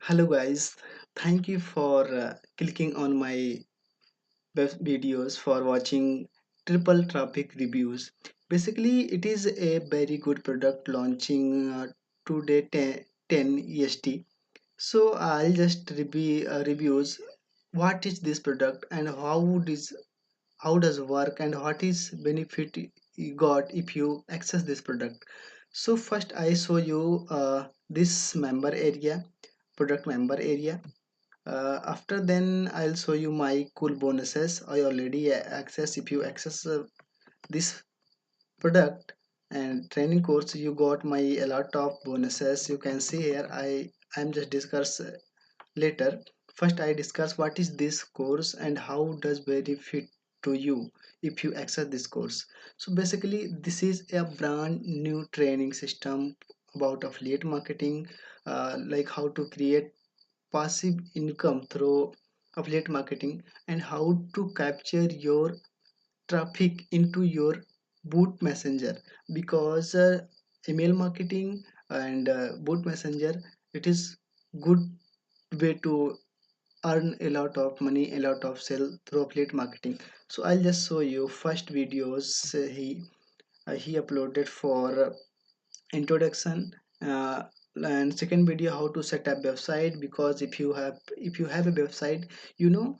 Hello guys, thank you for clicking on my web videos for watching triple traffic reviews. Basically, it is a very good product launching today 10 EST. So I'll just reviews what is this product and how does work and what is benefit you got if you access this product. So first I show you this member area, product member area. After then I'll show you my cool bonuses I already access. If you access this product and training course, you got my a lot of bonuses. You can see here. I'm just discuss later. First I discuss what is this course and how does benefit to you if you access this course. So basically this is a brand new training system about affiliate marketing, like how to create passive income through affiliate marketing and how to capture your traffic into your boot messenger, because email marketing and boot messenger, it is good way to earn a lot of money, a lot of sell through affiliate marketing. So I'll just show you first videos he uploaded for introduction, and second video how to set up website, because if you have a website, you know,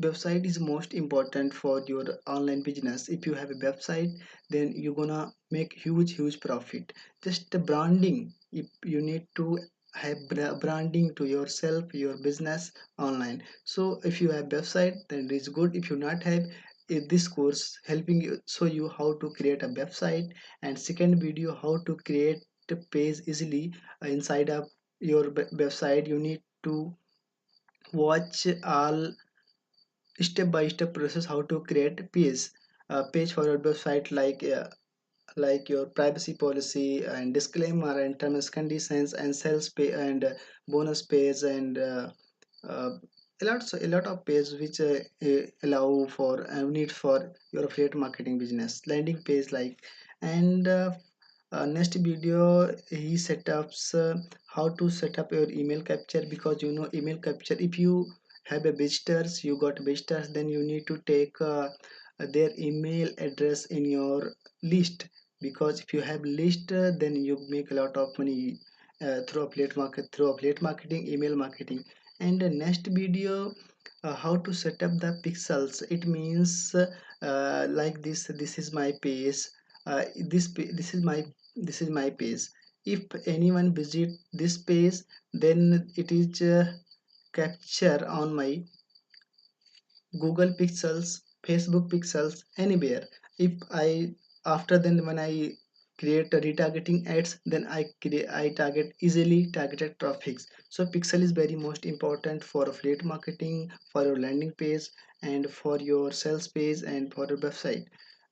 website is most important for your online business. If you have a website, then you're gonna make huge profit. Just the branding, if you need to have branding to yourself, your business online. So if you have website, then it is good. If you not have, this course helping you show you how to create a website, and second video how to create the page easily inside of your website. You need to watch all step by step process how to create page for your website, like your privacy policy and disclaimer and terms and conditions and sales pay and bonus page and uh, a lot of page which allow for need for your affiliate marketing business landing page, like. And next video he set ups how to set up your email capture, because you know email capture, if you have a visitors, you got visitors, then you need to take their email address in your list, because if you have list, then you make a lot of money through affiliate marketing, email marketing. And the next video, how to set up the pixels. It means like this is my page. This is my page. If anyone visit this page, then it is capture on my Google Pixels, Facebook Pixels, anywhere. If I after then when I create a retargeting ads, then I target easily targeted traffics. So pixel is very most important for affiliate marketing, for your landing page, and for your sales page, and for your website.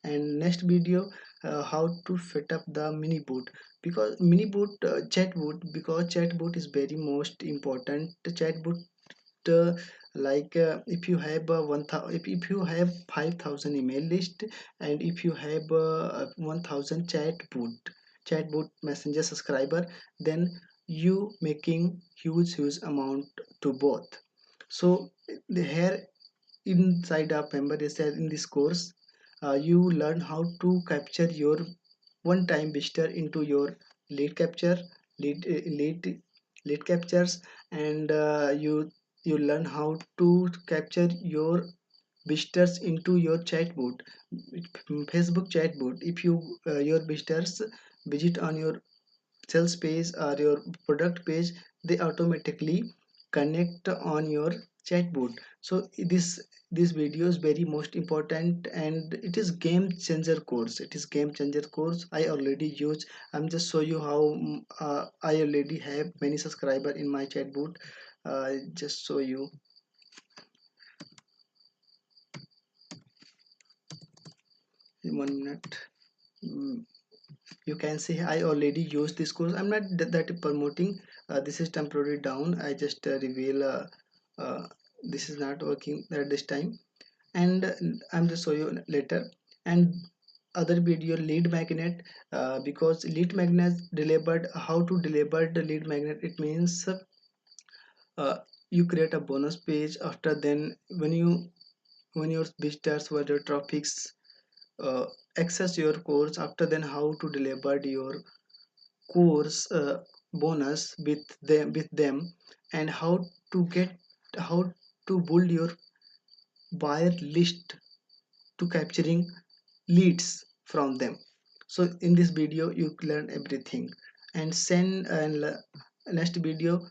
And next video, how to set up the mini boot, because mini boot, chat boot, because chat boot is very most important. The chat boot, if you have 1000, if you have 5000 email list, and if you have 1000 chat boot messenger subscriber, then you making huge amount to both. So here inside our member is that in this course, you learn how to capture your one time visitor into your lead capture, lead lead captures. And you learn how to capture your visitors into your chatbot, Facebook chatbot. If your visitors visit on your sales page or your product page, they automatically connect on your chatbot. So this video is very most important, and it is game changer course. It is game changer course I already use. I'm just show you how I already have many subscriber in my chatbot. Just show you 1 minute. Mm, you can see I already use this course. I'm not that promoting. This is temporary down. I just reveal uh, this is not working at this time, and I'm just show you later. And other video, lead magnet, because lead magnet delivered, how to deliver the lead magnet. It means uh, you create a bonus page. After then, when your visitors were your topics uh, access your course, after then how to deliver your course bonus with them, and how to build your buyer list to capturing leads from them. So in this video you learn everything. And next video,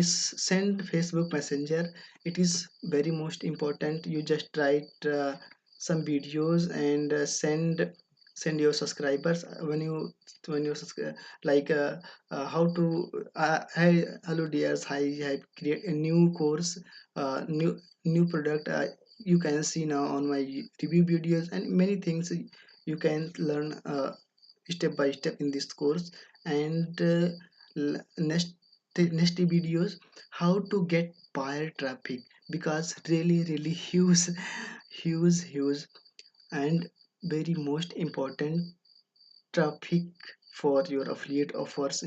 send Facebook Messenger. It is very most important. You just write some videos and send your subscribers. Like how to hi, hello dears, I create a new course, new product. You can see now on my review videos, and many things you can learn step by step in this course. And next videos, how to get buyer traffic, because really huge huge and very most important traffic for your affiliate offers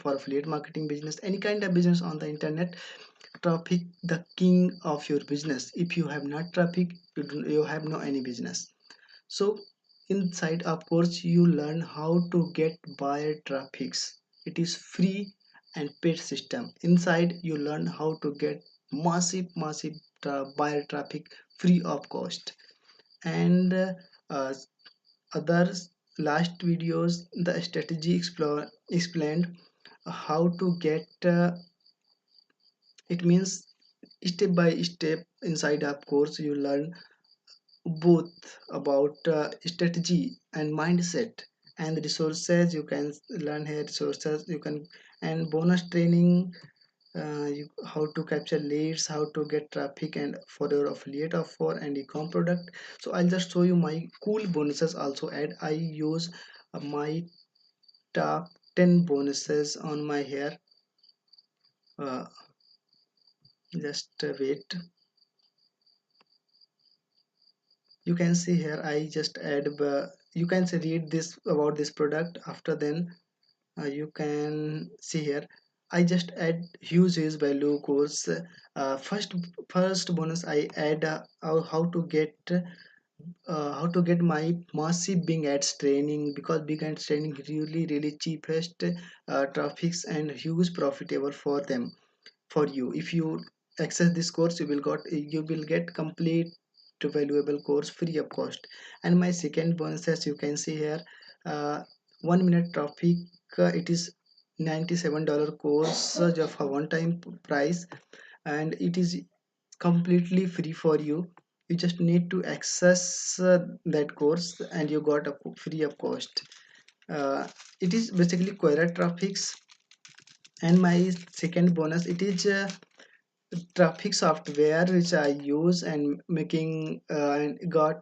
for affiliate marketing business, any kind of business on the internet. Traffic the king of your business. If you have not traffic, you have no any business. So inside, of course, you learn how to get buyer traffics. It is free and paid system. Inside you learn how to get massive buyer traffic free of cost. And uh, others last videos, the strategy explained how to get it means step by step. Inside, of course, you learn both about strategy and mindset, and resources. You can learn here resources you can, and bonus training, how to capture leads, how to get traffic, and for your affiliate offer and e-com product. So I'll just show you my cool bonuses also add. I use my top 10 bonuses on my hair. uh, just wait. You can see here I just add you can say read this about this product. After then you can see here I just add huge use value course. First bonus I add how to get my massive bing ads training, because big ads training really cheapest traffics and huge profitable for them, for you. If you access this course, you will get complete valuable course free of cost. And my second bonus, as you can see here, uh, 1 minute traffic. It is $97 course of a one time price, and it is completely free for you. You just need to access that course, and you got a free of cost. It is basically query traffics. And my second bonus, it is traffic software which I use, and making and got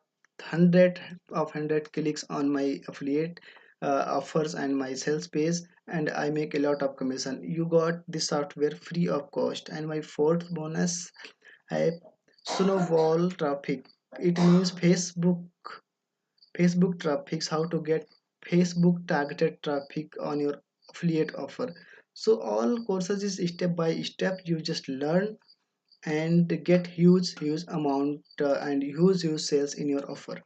100 clicks on my affiliate offers and my sales page, and I make a lot of commission. You got this software free of cost. And my fourth bonus, I snowball traffic. It means Facebook traffic, how to get Facebook targeted traffic on your affiliate offer. So all courses is step by step. You just learn and get huge amount and huge sales in your offer.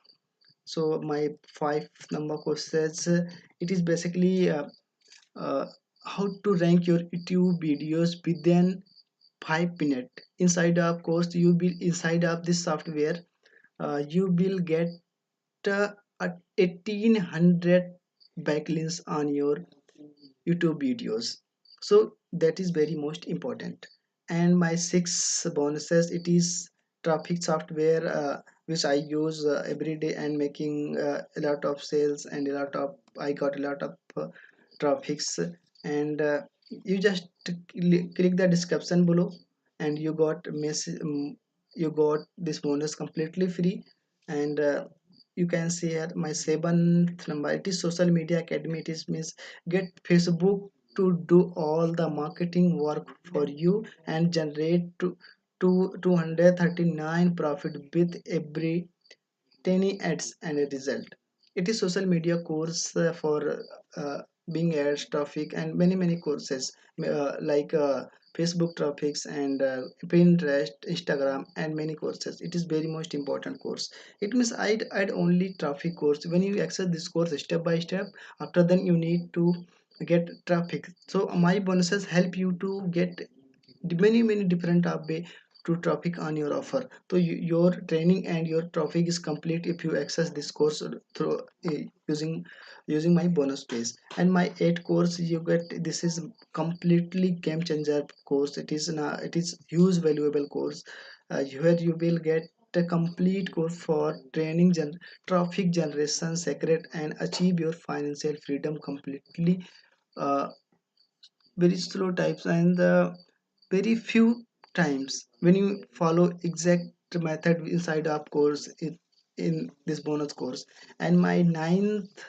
So my five number courses, it is basically uh, how to rank your YouTube videos within 5 minutes. Inside of course, you will inside of this software, you will get uh, 1800 backlinks on your YouTube videos. So that is very most important. And my six bonuses, it is traffic software which I use every day, and making a lot of sales, and a lot of I got a lot of traffics. And you just click the description below, and you got this bonus completely free. And you can see here my seventh number, it is social media academy. It is means get Facebook to do all the marketing work for you, and generate to 239 profit with every tiny ads and a result. It is social media course for Bing ads traffic and many courses, like Facebook traffics and Pinterest, Instagram, and many courses. It is very most important course. It means I'd only traffic course. When you access this course step by step, after then you need to get traffic. So my bonuses help you to get many different way to traffic on your offer. So your training and your traffic is complete if you access this course through using my bonus space. And my 8 course you get, this is completely game changer course. It is huge valuable course, where you will get a complete course for training traffic generation secret and achieve your financial freedom completely, uh, very slow types and very few times when you follow exact method inside of course in this bonus course. And my ninth,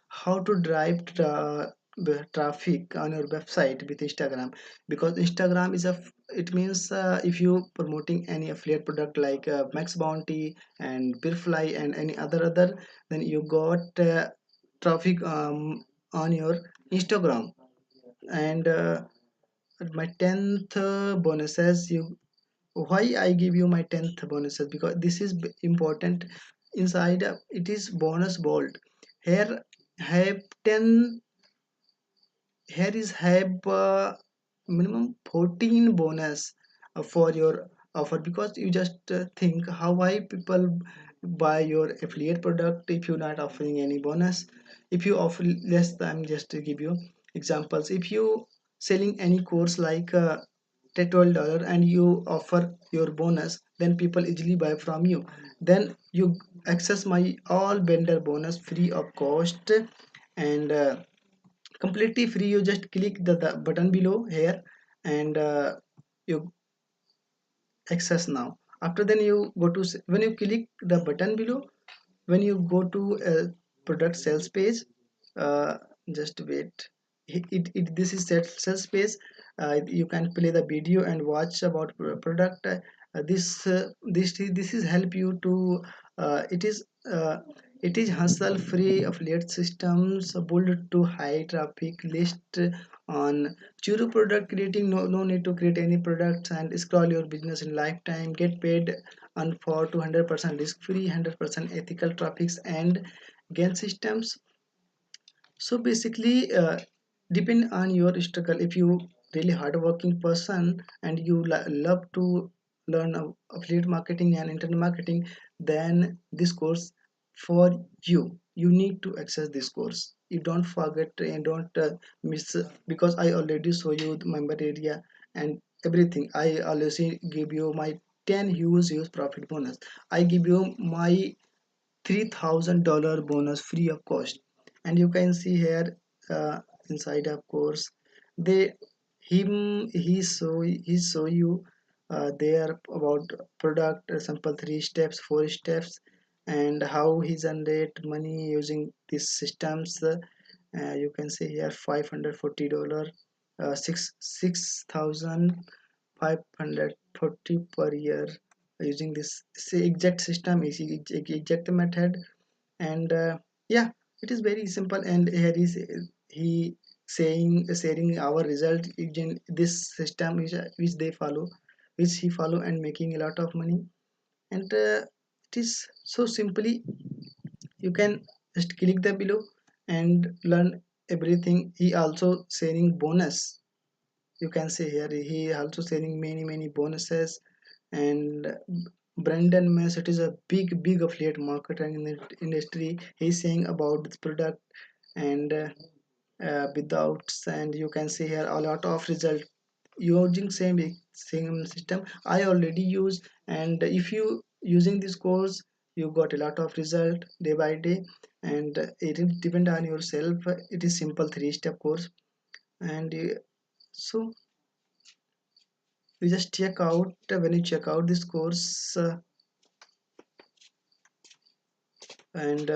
how to drive traffic on your website with Instagram. Because Instagram is it means if you promoting any affiliate product like Max Bounty and Beerfly and any other, then you got traffic on your Instagram. And my 10th bonuses, you why I give you my 10th bonuses, because this is important. Inside it is bonus bolt. Here have 10, here is have minimum 14 bonus for your offer. Because you just think how why people buy your affiliate product if you're not offering any bonus. If you offer less than, just to give you examples, if you selling any course like $12 and you offer your bonus, then people easily buy from you. Then you access my all vendor bonus free of cost, and completely free. You just click the button below here, and you access now. After then you go to when you click the button below, when you go to a product sales page, uh, just wait. This is sales page. You can play the video and watch about product. This is help you to uh, it is uh, it is hassle free affiliate systems built to high traffic list on Churu product creating. No need to create any products and scroll your business in lifetime. Get paid on for 200% risk free, 100% ethical traffics and gain systems. So basically, depend on your struggle. If you really hardworking person and you love to learn affiliate marketing and internet marketing, then this course for you. You need to access this course. You don't forget and don't miss, because I already show you the member area and everything. I always give you my 10 use profit bonus. I give you my $3,000 bonus free of cost. And you can see here, uh, inside of course, they he show you there about product, simple 3 steps, 4 steps, and how he generate money using these systems. You can see here $540, 6,540 per year, using this exact system, is exact method. And yeah, it is very simple. And here is he saying sharing our result in this system which they follow, which he follow, and making a lot of money. And it is so simply, you can just click the below and learn everything. He also sharing bonus. You can see here he also sharing many bonuses. And Brandon Mess, it is a big affiliate marketer in the industry. He's saying about this product. And without, and you can see here a lot of result using same system I already use. And if you using this course, you got a lot of result day by day. And it is depend on yourself. It is simple 3-step course. And so you just check out, when you check out this course, and